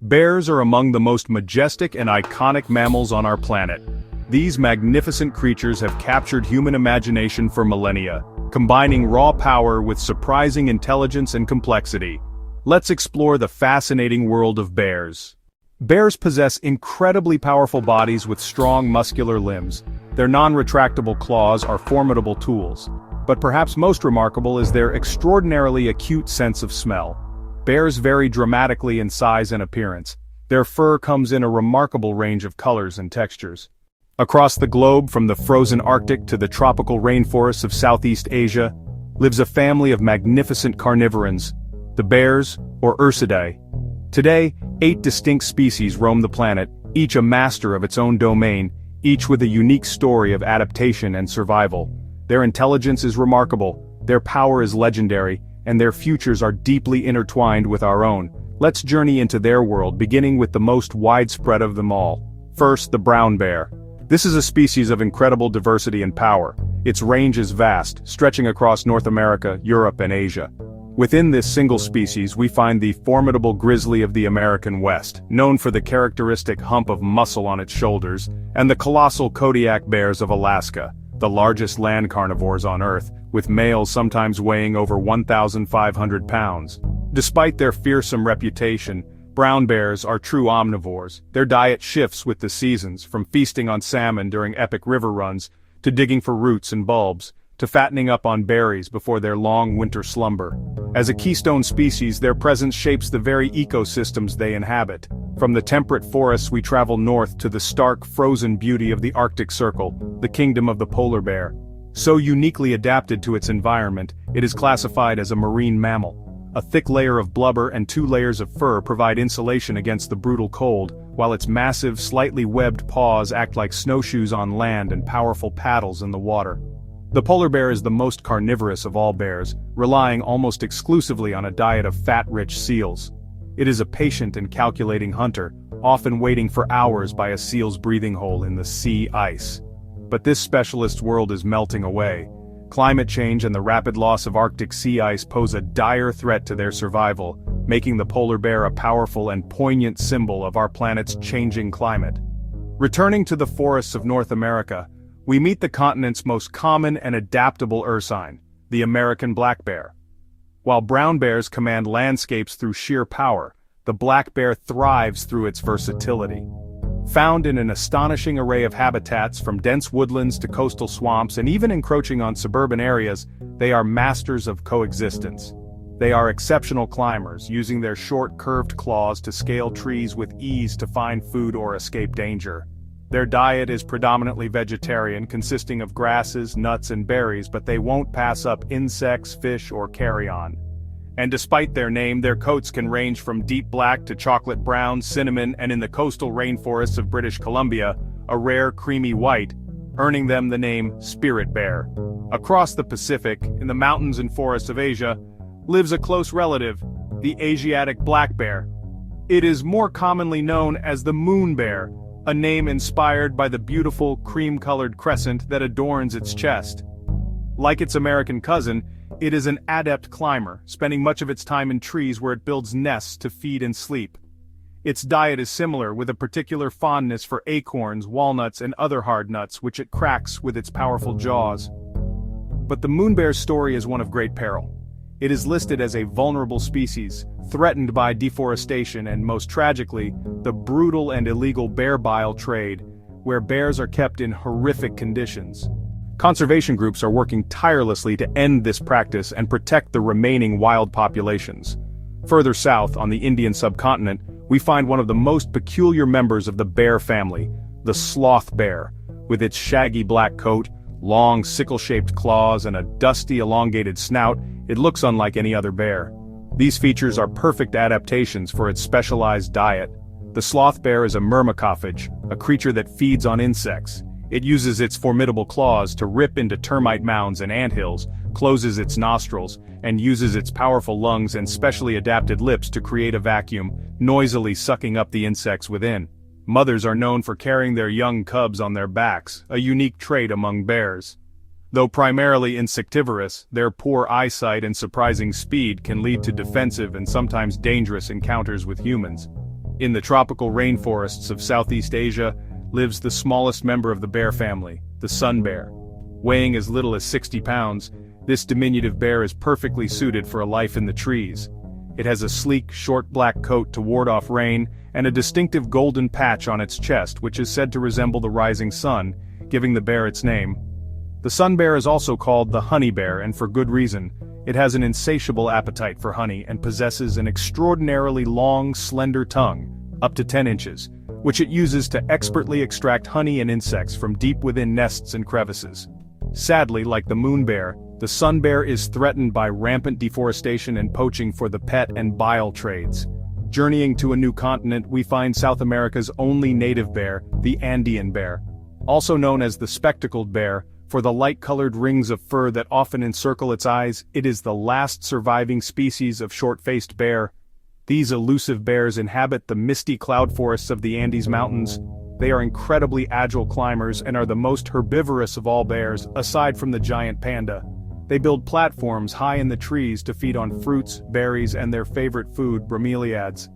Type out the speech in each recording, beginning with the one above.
Bears are among the most majestic and iconic mammals on our planet. These magnificent creatures have captured human imagination for millennia, combining raw power with surprising intelligence and complexity. Let's explore the fascinating world of bears. Bears possess incredibly powerful bodies with strong muscular limbs. Their non-retractable claws are formidable tools. But perhaps most remarkable is their extraordinarily acute sense of smell. Bears vary dramatically in size and appearance. Their fur comes in a remarkable range of colors and textures. Across the globe, from the frozen Arctic to the tropical rainforests of Southeast Asia, lives a family of magnificent carnivorans, the bears, or Ursidae. Today, 8 distinct species roam the planet, each a master of its own domain, each with a unique story of adaptation and survival. Their intelligence is remarkable, their power is legendary, and their futures are deeply intertwined with our own. Let's journey into their world, beginning with the most widespread of them all. First, the brown bear. This is a species of incredible diversity and power. Its range is vast, stretching across North America, Europe, and Asia. Within this single species, we find the formidable grizzly of the American West, known for the characteristic hump of muscle on its shoulders, and the colossal Kodiak bears of Alaska, the largest land carnivores on Earth, with males sometimes weighing over 1,500 pounds. Despite their fearsome reputation, brown bears are true omnivores. Their diet shifts with the seasons, from feasting on salmon during epic river runs, to digging for roots and bulbs, to fattening up on berries before their long winter slumber. As a keystone species, their presence shapes the very ecosystems they inhabit. From the temperate forests we travel north to the stark, frozen beauty of the Arctic Circle, the kingdom of the polar bear. So uniquely adapted to its environment, it is classified as a marine mammal. A thick layer of blubber and 2 layers of fur provide insulation against the brutal cold, while its massive, slightly webbed paws act like snowshoes on land and powerful paddles in the water. The polar bear is the most carnivorous of all bears, relying almost exclusively on a diet of fat-rich seals. It is a patient and calculating hunter, often waiting for hours by a seal's breathing hole in the sea ice. But this specialist's world is melting away. Climate change and the rapid loss of Arctic sea ice pose a dire threat to their survival, making the polar bear a powerful and poignant symbol of our planet's changing climate. Returning to the forests of North America, we meet the continent's most common and adaptable ursine, the American black bear. While brown bears command landscapes through sheer power, the black bear thrives through its versatility. Found in an astonishing array of habitats from dense woodlands to coastal swamps and even encroaching on suburban areas, they are masters of coexistence. They are exceptional climbers, using their short curved claws to scale trees with ease to find food or escape danger. Their diet is predominantly vegetarian, consisting of grasses, nuts, and berries, but they won't pass up insects, fish, or carrion. And despite their name, their coats can range from deep black to chocolate brown, cinnamon, and in the coastal rainforests of British Columbia, a rare creamy white, earning them the name spirit bear. Across the Pacific, in the mountains and forests of Asia, lives a close relative, the Asiatic black bear. It is more commonly known as the moon bear, a name inspired by the beautiful cream-colored crescent that adorns its chest. Like its American cousin, it is an adept climber, spending much of its time in trees where it builds nests to feed and sleep. Its diet is similar, with a particular fondness for acorns, walnuts, and other hard nuts, which it cracks with its powerful jaws. But the moon bear's story is one of great peril. It is listed as a vulnerable species, threatened by deforestation and, most tragically, the brutal and illegal bear bile trade, where bears are kept in horrific conditions. Conservation groups are working tirelessly to end this practice and protect the remaining wild populations. Further south, on the Indian subcontinent, we find one of the most peculiar members of the bear family, the sloth bear. With its shaggy black coat, long sickle-shaped claws, and a dusty, elongated snout, it looks unlike any other bear. These features are perfect adaptations for its specialized diet. The sloth bear is a myrmecophage, a creature that feeds on insects. It uses its formidable claws to rip into termite mounds and anthills, closes its nostrils, and uses its powerful lungs and specially adapted lips to create a vacuum, noisily sucking up the insects within. Mothers are known for carrying their young cubs on their backs, a unique trait among bears. Though primarily insectivorous, their poor eyesight and surprising speed can lead to defensive and sometimes dangerous encounters with humans. In the tropical rainforests of Southeast Asia lives the smallest member of the bear family, the sun bear. Weighing as little as 60 pounds, this diminutive bear is perfectly suited for a life in the trees. It has a sleek, short black coat to ward off rain, and a distinctive golden patch on its chest which is said to resemble the rising sun, giving the bear its name. The sun bear is also called the honey bear, and for good reason. It has an insatiable appetite for honey and possesses an extraordinarily long, slender tongue, up to 10 inches, which it uses to expertly extract honey and insects from deep within nests and crevices. Sadly, like the moon bear, the sun bear is threatened by rampant deforestation and poaching for the pet and bile trades. Journeying to a new continent, we find South America's only native bear, the Andean bear. Also known as the spectacled bear, for the light-colored rings of fur that often encircle its eyes, it is the last surviving species of short-faced bear. These elusive bears inhabit the misty cloud forests of the Andes Mountains. They are incredibly agile climbers and are the most herbivorous of all bears, aside from the giant panda. They build platforms high in the trees to feed on fruits, berries, and their favorite food, bromeliads.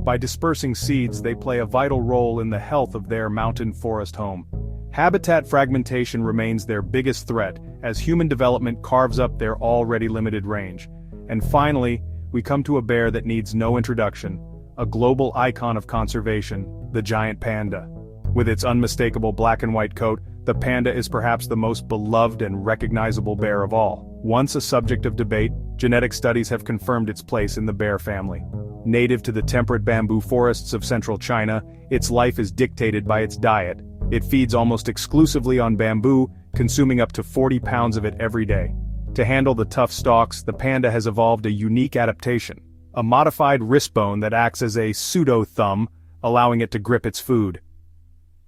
By dispersing seeds, they play a vital role in the health of their mountain forest home. Habitat fragmentation remains their biggest threat, as human development carves up their already limited range. And finally, we come to a bear that needs no introduction, a global icon of conservation, the giant panda. With its unmistakable black and white coat, the panda is perhaps the most beloved and recognizable bear of all. Once a subject of debate, genetic studies have confirmed its place in the bear family. Native to the temperate bamboo forests of central China, its life is dictated by its diet. It feeds almost exclusively on bamboo, consuming up to 40 pounds of it every day. To handle the tough stalks, the panda has evolved a unique adaptation, a modified wrist bone that acts as a pseudo-thumb, allowing it to grip its food.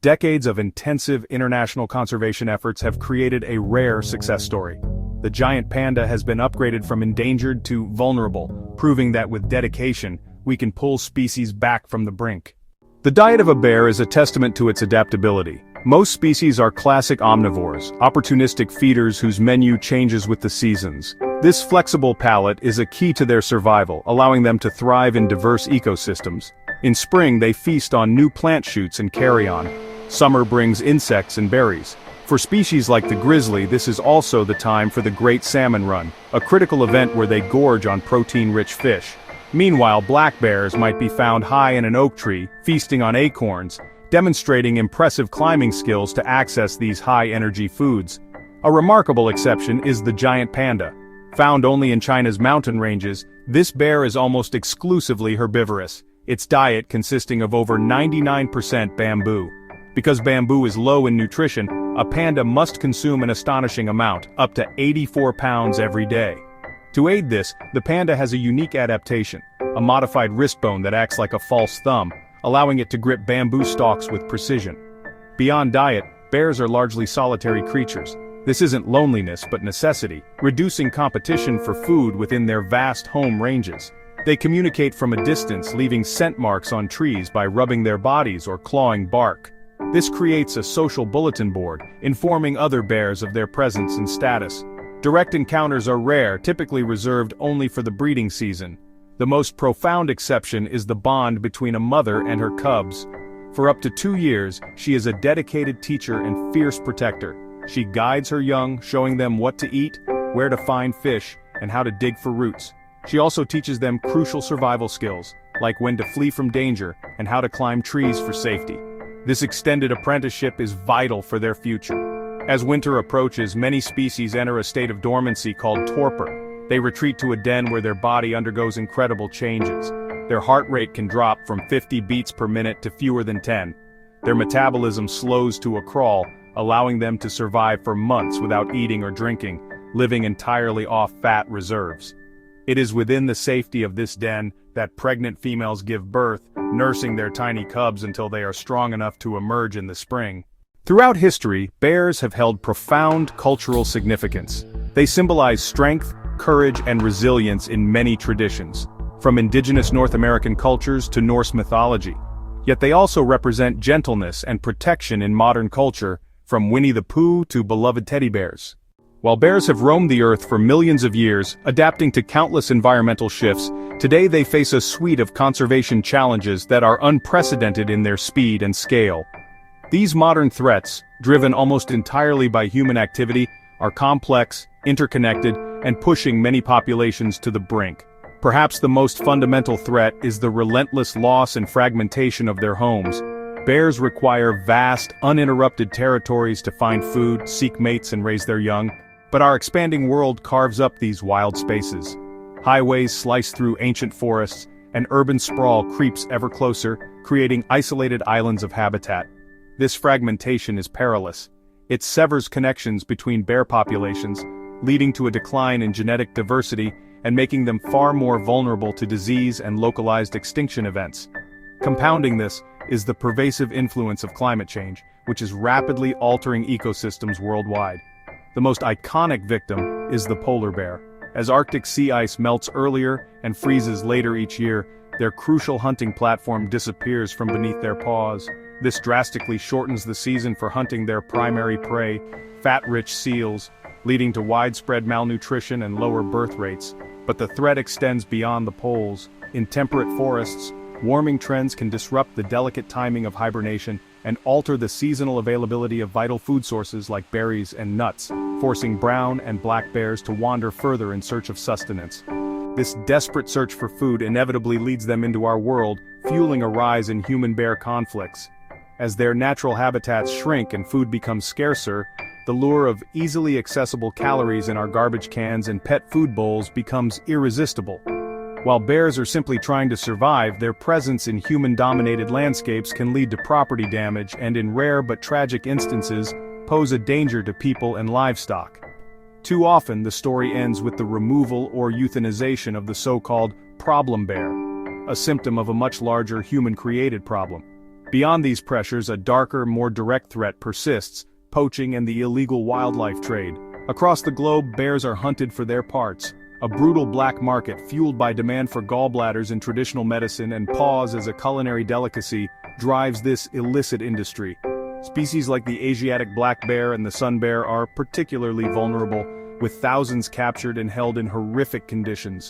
Decades of intensive international conservation efforts have created a rare success story. The giant panda has been upgraded from endangered to vulnerable, proving that with dedication, we can pull species back from the brink. The diet of a bear is a testament to its adaptability. Most species are classic omnivores, opportunistic feeders whose menu changes with the seasons. This flexible palate is a key to their survival, allowing them to thrive in diverse ecosystems. In spring, they feast on new plant shoots and carrion. Summer brings insects and berries. For species like the grizzly, this is also the time for the Great Salmon Run, a critical event where they gorge on protein-rich fish. Meanwhile, black bears might be found high in an oak tree, feasting on acorns, demonstrating impressive climbing skills to access these high-energy foods. A remarkable exception is the giant panda. Found only in China's mountain ranges, this bear is almost exclusively herbivorous, its diet consisting of over 99% bamboo. Because bamboo is low in nutrition, a panda must consume an astonishing amount, up to 84 pounds every day. To aid this, the panda has a unique adaptation, a modified wrist bone that acts like a false thumb, allowing it to grip bamboo stalks with precision. Beyond diet, bears are largely solitary creatures. This isn't loneliness but necessity, reducing competition for food within their vast home ranges. They communicate from a distance, leaving scent marks on trees by rubbing their bodies or clawing bark. This creates a social bulletin board, informing other bears of their presence and status. Direct encounters are rare, typically reserved only for the breeding season. The most profound exception is the bond between a mother and her cubs. For up to 2 years, she is a dedicated teacher and fierce protector. She guides her young, showing them what to eat, where to find fish, and how to dig for roots. She also teaches them crucial survival skills, like when to flee from danger and how to climb trees for safety. This extended apprenticeship is vital for their future. As winter approaches, many species enter a state of dormancy called torpor. They retreat to a den where their body undergoes incredible changes. Their heart rate can drop from 50 beats per minute to fewer than 10. Their metabolism slows to a crawl, allowing them to survive for months without eating or drinking, living entirely off fat reserves. It is within the safety of this den that pregnant females give birth, nursing their tiny cubs until they are strong enough to emerge in the spring. Throughout history, bears have held profound cultural significance. They symbolize strength, courage, and resilience in many traditions, from indigenous North American cultures to Norse mythology. Yet they also represent gentleness and protection in modern culture, from Winnie the Pooh to beloved teddy bears. While bears have roamed the earth for millions of years, adapting to countless environmental shifts, today they face a suite of conservation challenges that are unprecedented in their speed and scale. These modern threats, driven almost entirely by human activity, are complex, interconnected, and pushing many populations to the brink. Perhaps the most fundamental threat is the relentless loss and fragmentation of their homes. Bears require vast, uninterrupted territories to find food, seek mates, and raise their young. But our expanding world carves up these wild spaces. Highways slice through ancient forests, and urban sprawl creeps ever closer, creating isolated islands of habitat. This fragmentation is perilous. It severs connections between bear populations, leading to a decline in genetic diversity and making them far more vulnerable to disease and localized extinction events. Compounding this is the pervasive influence of climate change, which is rapidly altering ecosystems worldwide. The most iconic victim is the polar bear. As Arctic sea ice melts earlier and freezes later each year, their crucial hunting platform disappears from beneath their paws. This drastically shortens the season for hunting their primary prey, fat-rich seals, leading to widespread malnutrition and lower birth rates. But the threat extends beyond the poles. In temperate forests, warming trends can disrupt the delicate timing of hibernation and alter the seasonal availability of vital food sources like berries and nuts, forcing brown and black bears to wander further in search of sustenance. This desperate search for food inevitably leads them into our world, fueling a rise in human-bear conflicts. As their natural habitats shrink and food becomes scarcer, the lure of easily accessible calories in our garbage cans and pet food bowls becomes irresistible. While bears are simply trying to survive, their presence in human-dominated landscapes can lead to property damage and, in rare but tragic instances, pose a danger to people and livestock. Too often, the story ends with the removal or euthanization of the so-called problem bear, a symptom of a much larger human-created problem. Beyond these pressures, a darker, more direct threat persists: poaching and the illegal wildlife trade. Across the globe, bears are hunted for their parts. A brutal black market fueled by demand for gallbladders in traditional medicine and paws as a culinary delicacy drives this illicit industry. Species like the Asiatic black bear and the sun bear are particularly vulnerable, with thousands captured and held in horrific conditions.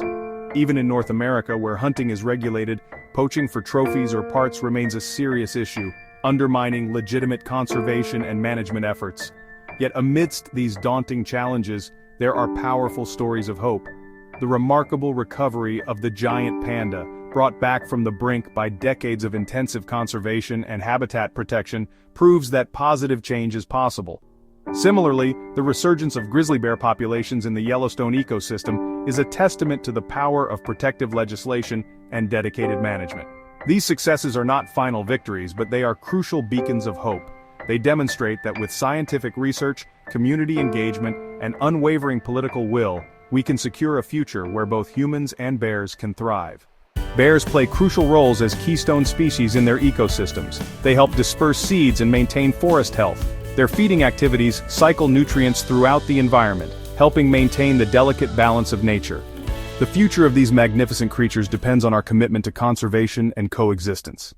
Even in North America, where hunting is regulated, poaching for trophies or parts remains a serious issue, undermining legitimate conservation and management efforts. Yet amidst these daunting challenges, there are powerful stories of hope. The remarkable recovery of the giant panda, brought back from the brink by decades of intensive conservation and habitat protection, proves that positive change is possible. Similarly, the resurgence of grizzly bear populations in the Yellowstone ecosystem is a testament to the power of protective legislation and dedicated management. These successes are not final victories, but they are crucial beacons of hope. They demonstrate that with scientific research, community engagement, and unwavering political will, we can secure a future where both humans and bears can thrive. Bears play crucial roles as keystone species in their ecosystems. They help disperse seeds and maintain forest health. Their feeding activities cycle nutrients throughout the environment, helping maintain the delicate balance of nature. The future of these magnificent creatures depends on our commitment to conservation and coexistence.